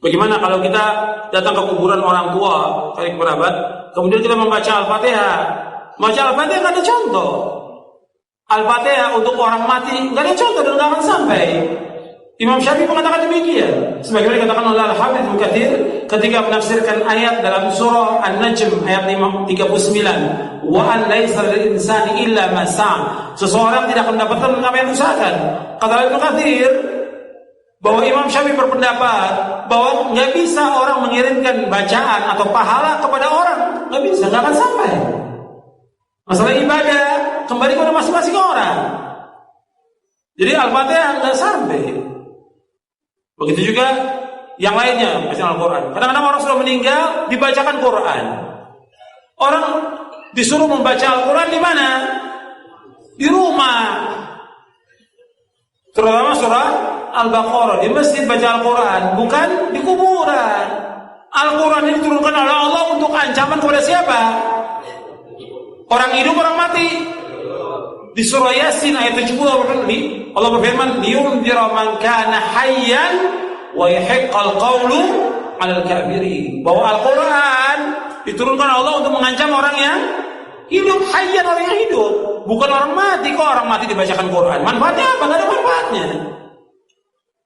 Bagaimana kalau kita datang ke kuburan orang tua, kali kerabat, kemudian kita membaca Al-Fatihah? Baca Al-Fatihah nggak ada contoh. Al-Fatihah untuk orang mati nggak ada contoh dan nggak akan sampai. Imam Syafi'i mengatakan demikian. Sebagaimana dikatakan oleh Al-Hafidz Ibnu Katsir ketika menafsirkan ayat dalam surah An-Najm ayat 39, wa an laisa lil insani illa ma sa'a. Seseorang tidak akan mendapatkan apa yang diusahakan. Kata Ibnu Katsir bahwa Imam Syafi'i berpendapat bahwa nggak bisa orang mengirimkan bacaan atau pahala kepada orang, nggak bisa, nggak akan sampai. Masalah ibadah kembali kepada masing-masing orang. Jadi Al-Fatihah nggak sampai. Begitu juga yang lainnya, bacaan Al-Quran. Kadang-kadang orang sudah meninggal dibacakan Quran. Orang disuruh membaca Al-Quran di mana? Di rumah. Terutama surah Al-Baqarah, di masjid baca Al-Quran, bukan di kuburan. Al-Quran ini diturunkan oleh Allah untuk ancaman kepada siapa? Orang hidup, orang mati. Di surah Yasin ayat 70 Allah berfirman, liyunzira man kana hayyan wa yahiqqal qawlu 'alal kafirin. Bahwa Al-Quran diturunkan Allah untuk mengancam orang yang hidup, hayyan, orang yang hidup, bukan orang mati. Kok orang mati dibacakan Quran? Manfaatnya apa? Enggak ada manfaatnya.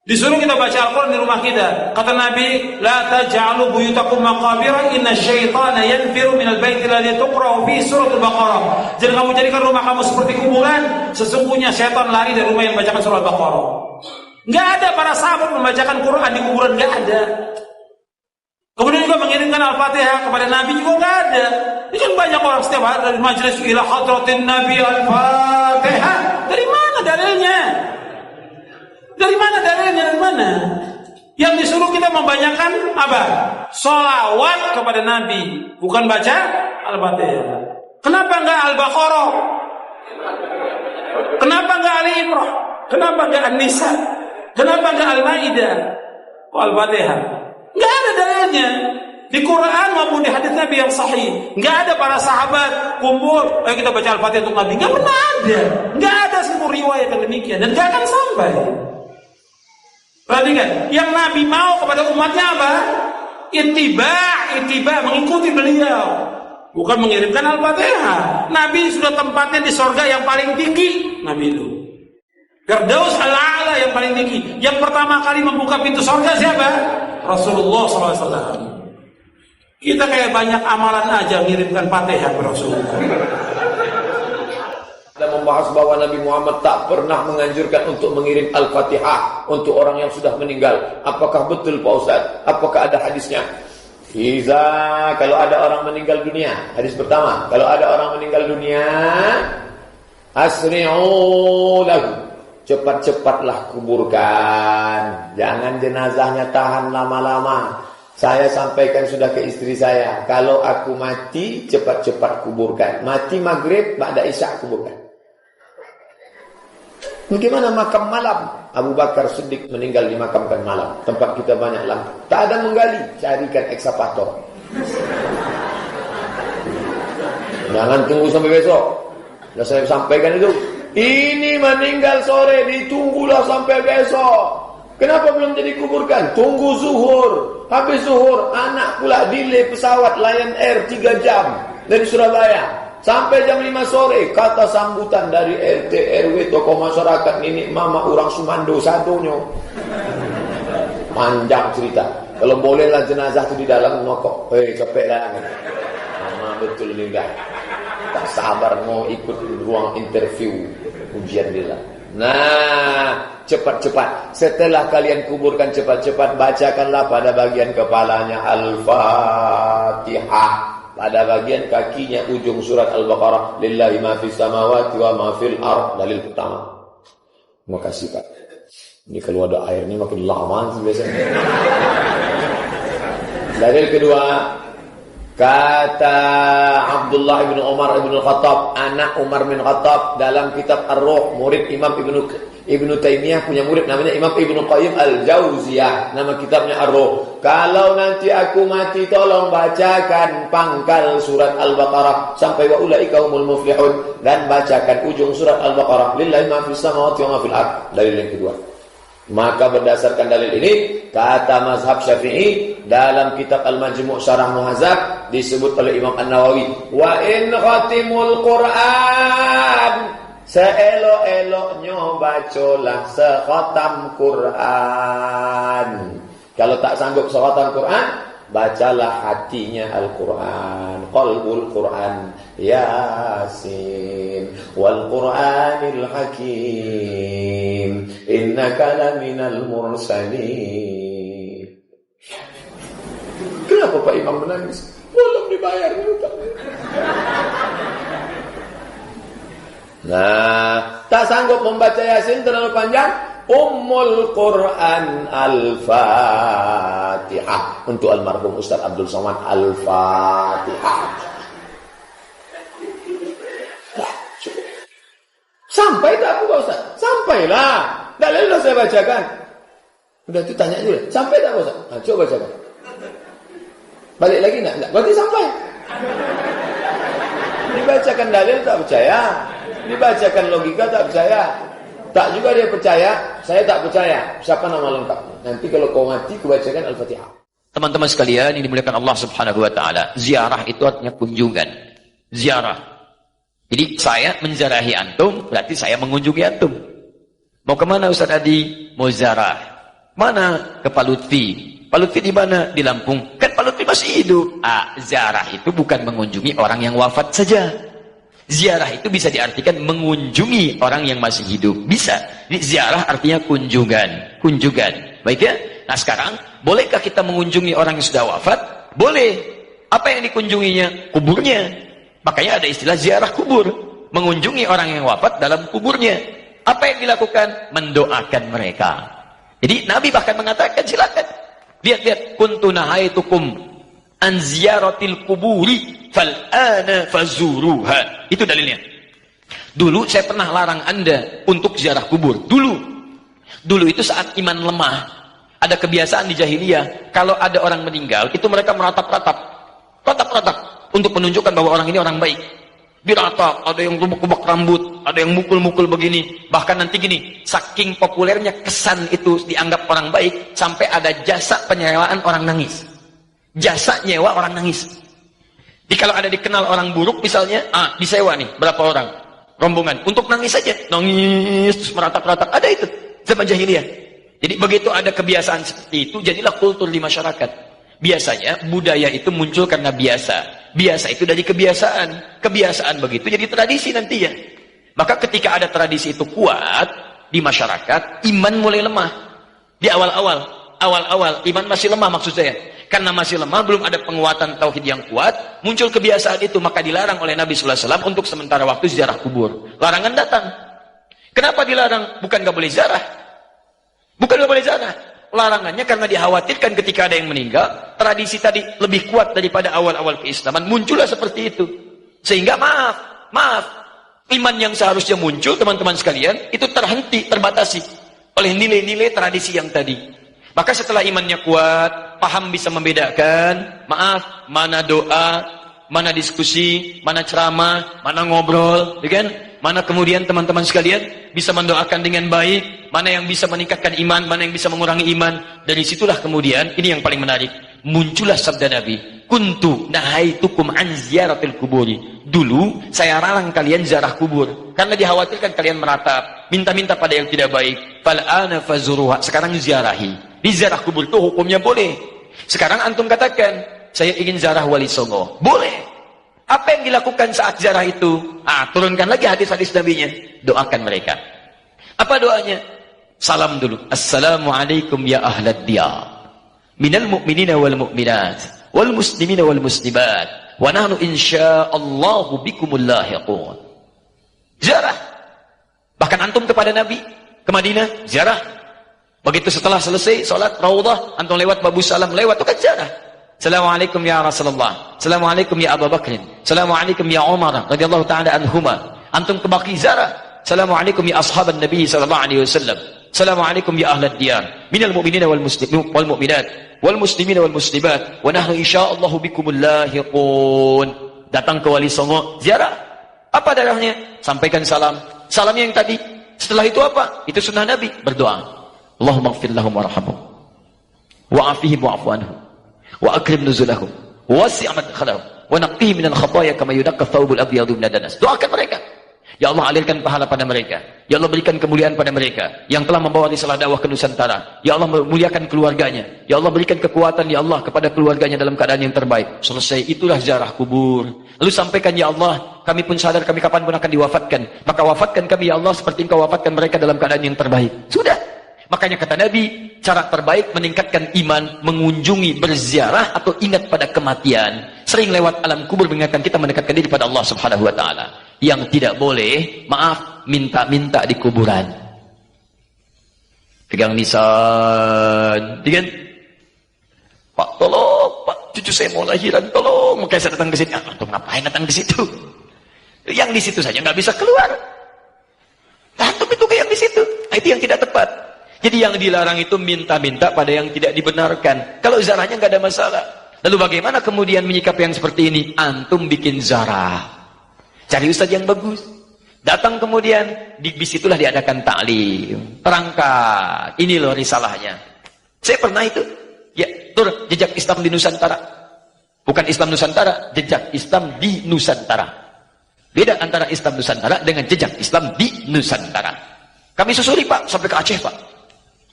Disuruh kita baca Al-Quran di rumah kita. Kata Nabi, la taj'alu buyutakum maqabira inna syaitana yanfiru minal baiti alladhi tuqra'u fi suratul Baqarah. Jangan kamu jadikan rumah kamu seperti kuburan. Sesungguhnya syaitan lari dari rumah yang membacakan surah Al-Baqarah. Enggak ada para sahabat membacakan Quran di kuburan, enggak ada. Kemudian juga mengirimkan Al-Fatihah kepada Nabi juga enggak ada. Ini kan banyak orang setiap hari dari majelis ila hadratin Nabi Al-Fatihah. Dari mana dalilnya? Dari mana dalilnya? Dari mana? Yang disuruh kita membanyakan apa? Sholawat kepada Nabi, bukan baca Al-Fatihah. Kenapa enggak Al-Baqarah? Kenapa enggak Ali Imran? Kenapa enggak An-Nisa? Kenapa enggak Al-Maidah? Al-Fatihah? Enggak ada dalilnya. Di Quran maupun di hadis Nabi yang sahih, enggak ada para sahabat kumpul, ayo kita baca Al-Fatihah untuk Nabi. Enggak pernah ada. Enggak ada seluruh riwayat yang demikian dan enggak akan sampai. Perhatikan, yang Nabi mau kepada umatnya apa? Ittiba, mengikuti beliau, bukan mengirimkan Al-Fatihah. Nabi sudah tempatnya di surga yang paling tinggi. Nabi itu Firdaus al-A'la yang paling tinggi. Yang pertama kali membuka pintu surga siapa? Rasulullah SAW. Kita kayak banyak amalan aja mengirimkan Fatihah ke Rasulullah. Kita membahas bahwa Nabi Muhammad tak pernah menganjurkan untuk mengirim Al-Fatihah untuk orang yang sudah meninggal. Apakah betul Pak Ustaz? Apakah ada hadisnya? Kalau ada orang meninggal dunia, hadis pertama, kalau ada orang meninggal dunia, asri'u lahu, cepat-cepatlah kuburkan. Jangan jenazahnya tahan lama-lama. Saya sampaikan sudah ke istri saya, kalau aku mati, cepat-cepat kuburkan. Mati maghrib, ba'da isya kuburkan. Bagaimana makam malam? Abu Bakar Siddiq meninggal dimakamkan malam. Tempat kita banyak lampu. Tak ada menggali, carikan ekskavator. Jangan tunggu sampai besok. Sudah saya sampaikan itu. Ini meninggal sore, ditunggulah sampai besok. Kenapa belum jadi kuburkan? Tunggu zuhur. Habis zuhur, anak pula delay pesawat Lion Air 3 jam dari Surabaya. Sampai jam 5 sore, kata sambutan dari RT, RW, tokoh masyarakat, nenek mama, orang Sumando, sadonyo. Panjang cerita. Kalau bolehlah jenazah itu di dalam ngokok. Capek lah. Mama betul juga. Tak sabar mau ikut ruang interview ujian dia. Nah, cepat-cepat. Setelah kalian kuburkan cepat-cepat, bacakanlah pada bagian kepalanya Al-Fatihah. Pada bagian kakinya ujung surat Al-Baqarah, lillahi ma fis samawati wa ma fil ardh. Dalil pertama. Terima kasih Pak. Ini kalau ada air ini makin lama biasanya. Dalil kedua, kata Abdullah bin Umar bin Khattab, anak Umar bin Khattab, dalam kitab Ar-Ruh, murid Imam Ibnu Taimiyah punya murid namanya Imam Ibnu Qayyim Al-Jauziyah, nama kitabnya Ar-Ruh. Kalau nanti aku mati, tolong bacakan pangkal surat Al-Baqarah sampai wa ulaika humul muflihun, dan bacakan ujung surat Al-Baqarah, lillahi ma fis samawati wa ma fil ardh. Dalil yang kedua. Maka berdasarkan dalil ini, kata mazhab Syafi'i dalam kitab Al-Majmu' Syarah Muhadzab disebut oleh Imam An-Nawawi, wa in khatimul Qur'an, seelok-eloknya bacalah sekhatam Qur'an. Kalau tak sanggup sekhatam Qur'an, bacalah hatinya Al-Quran, qalbul Quran, Yasin, wal Quranil Hakim, innaka laminal mursalin. Kenapa Pak Imam menangis? Belum dibayar juga. Nah, tak sanggup membaca Yasin terlalu panjang, Ummul Quran Al-Fatihah untuk almarhum Ustaz Abdul Somad. Al-Fatihah. Sampai tak Pak Ustaz? Sampailah. Dalil sudah saya bacakan. Udah itu tanya dulu. Sampai tak Pak Ustaz? Nah, coba bacakan. Balik lagi enggak? Berarti sampai. Dibacakan dalil tak percaya. Dibacakan logika tak percaya. Tak juga dia percaya, saya tak percaya. Siapa nama lengkapnya? Nanti kalau kau mati, kubacakan Al-Fatihah. Teman-teman sekalian, ini dimuliakan Allah Subhanahu wa taala. Ziarah itu artinya kunjungan. Ziarah. Jadi saya menziarahi antum, berarti saya mengunjungi antum. Mau kemana Ustaz Adi? Mau ziarah. Mana? Ke Pak Lutfi. Pak Lutfi di mana? Di Lampung. Kan Pak Lutfi masih hidup. Ziarah itu bukan mengunjungi orang yang wafat saja. Ziarah itu bisa diartikan mengunjungi orang yang masih hidup. Bisa. Jadi ziarah artinya kunjungan. Kunjungan. Baik ya? Nah sekarang, bolehkah kita mengunjungi orang yang sudah wafat? Boleh. Apa yang dikunjunginya? Kuburnya. Makanya ada istilah ziarah kubur. Mengunjungi orang yang wafat dalam kuburnya. Apa yang dilakukan? Mendoakan mereka. Jadi Nabi bahkan mengatakan, silakan. Lihat-lihat. Kuntu nahaitukum an ziyaratil kuburi fal'ana fazuruha. Itu dalilnya. Dulu saya pernah larang Anda untuk ziarah kubur. Dulu itu saat iman lemah. Ada kebiasaan di jahiliyah, kalau ada orang meninggal, itu mereka meratap-ratap untuk menunjukkan bahwa orang ini orang baik. Diratap, ada yang rubuk-rubuk rambut, ada yang mukul-mukul begini. Bahkan nanti gini, saking populernya kesan itu dianggap orang baik, sampai ada jasa penyewaan orang nangis. Jasa nyewa orang nangis. Jadi kalau ada dikenal orang buruk misalnya, disewa nih berapa orang rombongan untuk nangis saja, nangis terus meratap-ratap. Ada itu zaman jahiliyah. Jadi begitu ada kebiasaan seperti itu, jadilah kultur di masyarakat. Biasanya budaya itu muncul karena biasa. Biasa itu dari kebiasaan. Kebiasaan begitu jadi tradisi nantinya. Maka ketika ada tradisi itu kuat di masyarakat, iman mulai lemah. Di awal-awal iman masih lemah maksud saya. Karena masih lemah, belum ada penguatan tauhid yang kuat, muncul kebiasaan itu, maka dilarang oleh Nabi sallallahu alaihi wasallam untuk sementara waktu ziarah kubur. Larangan datang. Kenapa dilarang? Bukan gak boleh ziarah. Bukan gak boleh ziarah. Larangannya karena dikhawatirkan ketika ada yang meninggal, tradisi tadi lebih kuat daripada awal-awal keislaman, muncullah seperti itu. Sehingga maaf, iman yang seharusnya muncul, teman-teman sekalian, itu terhenti, terbatasi oleh nilai-nilai tradisi yang tadi. Maka setelah imannya kuat, paham bisa membedakan, mana doa, mana diskusi, mana ceramah, mana ngobrol, kan? Mana kemudian teman-teman sekalian bisa mendoakan dengan baik, mana yang bisa meningkatkan iman, mana yang bisa mengurangi iman. Dari situlah kemudian, ini yang paling menarik, muncullah sabda Nabi, kuntu nahaitukum an ziyaratil kuburi. Dulu saya larang kalian ziarah kubur karena dikhawatirkan kalian meratap, minta-minta pada yang tidak baik. Fal'ana fazuruha. Sekarang ziarahi. Di ziarah kubur itu hukumnya boleh. Sekarang antum katakan, saya ingin ziarah Wali Songo. Boleh. Apa yang dilakukan saat ziarah itu? Turunkan lagi hadis-hadis Nabi-nya. Doakan mereka. Apa doanya? Salam dulu. Assalamualaikum ya ahlad diyar. Minal mu'minina wal mu'minat. Wal muslimina wal muslimat. Wa nahnu insya'allahu bikumul lahiqun. Ziarah. Bahkan antum kepada Nabi. Ke Madinah, ziarah. Begitu setelah selesai sholat Raudhah, antum lewat Babu Salam, lewat itu kan ziarah. Assalamualaikum ya Rasulullah. Assalamualaikum ya Abu Bakr. Assalamualaikum ya Umar radhiyallahu taala anhuma. Antum ke Baqi ziarah. Assalamualaikum ya ashaban Nabi sallallahu alaihi wasallam. Assalamualaikum ya ahlad diyar. Minal mu'minina wal muslimin wal mu'minat wal muslimina wal muslimat wa nahnu insyaallahu bikumul lahiqun. Datang ke Wali Songo, ziarah. Apa darahnya? Sampaikan salam. Salamnya yang tadi. Setelah itu apa? Itu sunnah Nabi, berdoa. Allahumma ighfir lahum warhamhum wa'afihim wa'fu anhum wa akrim nuzulahum wasi' madkhalahum wa naqqihim minal khataaya kama yunaqqa thawbul abyadu minad danas. Doakan mereka. Ya Allah, alirkan pahala pada mereka. Ya Allah, berikan kemuliaan pada mereka yang telah membawa risalah dakwah ke Nusantara. Ya Allah, muliakan keluarganya. Ya Allah, berikan kekuatan ya Allah kepada keluarganya dalam keadaan yang terbaik. Selesai, itulah ziarah kubur. Lalu sampaikan, ya Allah, kami pun sadar kami kapan pun akan diwafatkan. Maka wafatkan kami ya Allah seperti Engkau wafatkan mereka dalam keadaan yang terbaik. Sudah. Makanya kata Nabi, cara terbaik meningkatkan iman, mengunjungi, berziarah atau ingat pada kematian. Sering lewat alam kubur mengingatkan kita mendekatkan diri pada Allah Subhanahu wa taala. Yang tidak boleh, maaf, minta-minta di kuburan. Pegang nisan, kan? Pak, tolong, Pak, cucu saya mau lahiran, tolong. Makanya saya datang ke sini. Untuk ngapain datang ke situ? Yang di situ saja nggak bisa keluar. Antum itu yang di situ. Itu yang tidak tepat. Jadi yang dilarang itu minta-minta pada yang tidak dibenarkan. Kalau zarahnya nggak ada masalah. Lalu bagaimana kemudian menyikapi yang seperti ini? Antum bikin zarah. Cari ustaz yang bagus. Datang kemudian, di situlah diadakan taklim. Terangkat. Ini loh risalahnya. Saya pernah itu. Ya, tur, jejak Islam di Nusantara. Bukan Islam Nusantara, jejak Islam di Nusantara. Beda antara Islam Nusantara dengan jejak Islam di Nusantara. Kami susuri Pak, sampai ke Aceh Pak.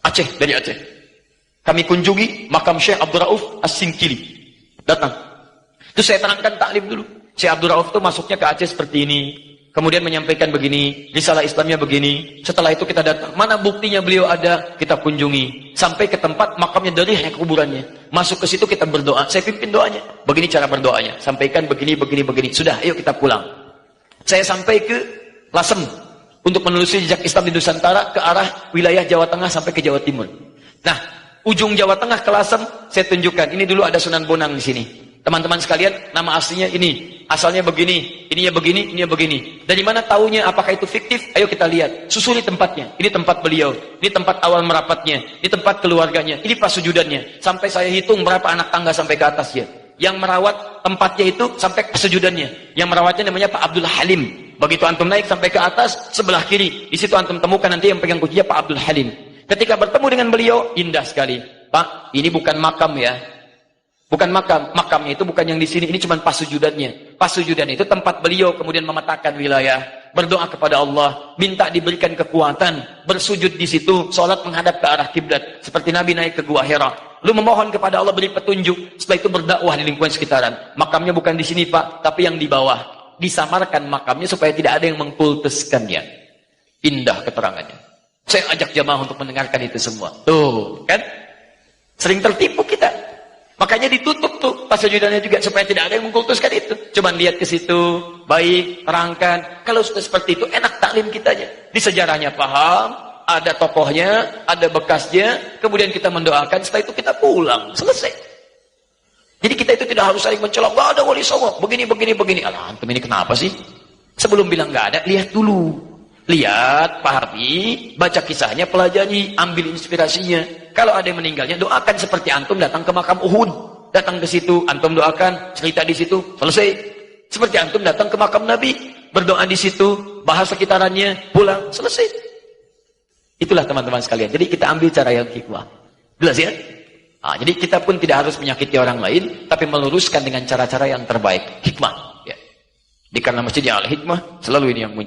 Aceh, dari Aceh. Kami kunjungi makam Syekh Abdul Rauf As-Singkili. Datang. Terus saya terangkan taklim dulu. Syekh Abdul Rauf itu masuknya ke Aceh seperti ini. Kemudian menyampaikan begini, risalah Islamnya begini. Setelah itu kita datang. Mana buktinya beliau ada? Kita kunjungi. Sampai ke tempat makamnya dari kuburannya. Masuk ke situ kita berdoa. Saya pimpin doanya. Begini cara berdoanya. Sampaikan begini, begini, begini. Sudah, ayo kita pulang. Saya sampai ke Lasem. Untuk menelusuri jejak Islam di Nusantara ke arah wilayah Jawa Tengah sampai ke Jawa Timur. Nah, ujung Jawa Tengah ke Lasem, saya tunjukkan. Ini dulu ada Sunan Bonang di sini. Teman-teman sekalian, nama aslinya ini. Asalnya begini, ininya begini, ininya begini. Dari mana taunya? Apakah itu fiktif? Ayo kita lihat. Susuri tempatnya. Ini tempat beliau. Ini tempat awal merapatnya. Ini tempat keluarganya. Ini pas sujudannya. Sampai saya hitung berapa anak tangga sampai ke atasnya. Yang merawat tempatnya itu sampai ke sujudannya. Yang merawatnya namanya Pak Abdul Halim. Begitu antum naik sampai ke atas, sebelah kiri. Di situ antum temukan nanti yang pegang kuncinya Pak Abdul Halim. Ketika bertemu dengan beliau, indah sekali. Pak, ini bukan makam ya. Bukan makam, makamnya itu bukan yang di sini, ini cuma pas sujudannya. Pas sujudan itu tempat beliau kemudian memetakan wilayah, berdoa kepada Allah, minta diberikan kekuatan, bersujud di situ, sholat menghadap ke arah kiblat, seperti Nabi naik ke Gua Hira. Lalu memohon kepada Allah beri petunjuk, setelah itu berdakwah di lingkungan sekitaran. Makamnya bukan di sini Pak, tapi yang di bawah. Disamarkan makamnya supaya tidak ada yang mengkultuskannya. Indah keterangannya. Saya ajak jamaah untuk mendengarkan itu semua. Tuh, kan? Sering tertipu kita. Makanya ditutup tuh pas sujudannya juga supaya tidak ada yang mengkultuskan itu. Cuman lihat ke situ, baik, terangkan. Kalau sudah seperti itu enak taklim kitanya. Di sejarahnya paham, ada tokohnya, ada bekasnya, kemudian kita mendoakan, setelah itu kita pulang, selesai. Jadi kita itu tidak harus saling mencela, "Wah, ada wali songo, begini begini begini." Alah, antum ini kenapa sih? Sebelum bilang nggak ada, lihat dulu. Lihat, pahami, baca kisahnya, pelajari, ambil inspirasinya. Kalau ada yang meninggalnya, doakan seperti antum datang ke makam Uhud. Datang ke situ, antum doakan, cerita di situ, selesai. Seperti antum datang ke makam Nabi, berdoa di situ, bahas sekitarannya, pulang, selesai. Itulah teman-teman sekalian. Jadi kita ambil cara yang hikmah. Jelas ya? Nah, jadi kita pun tidak harus menyakiti orang lain, tapi meluruskan dengan cara-cara yang terbaik. Hikmah. Ya. Di karena masjidnya al-hikmah, selalu ini yang muncul.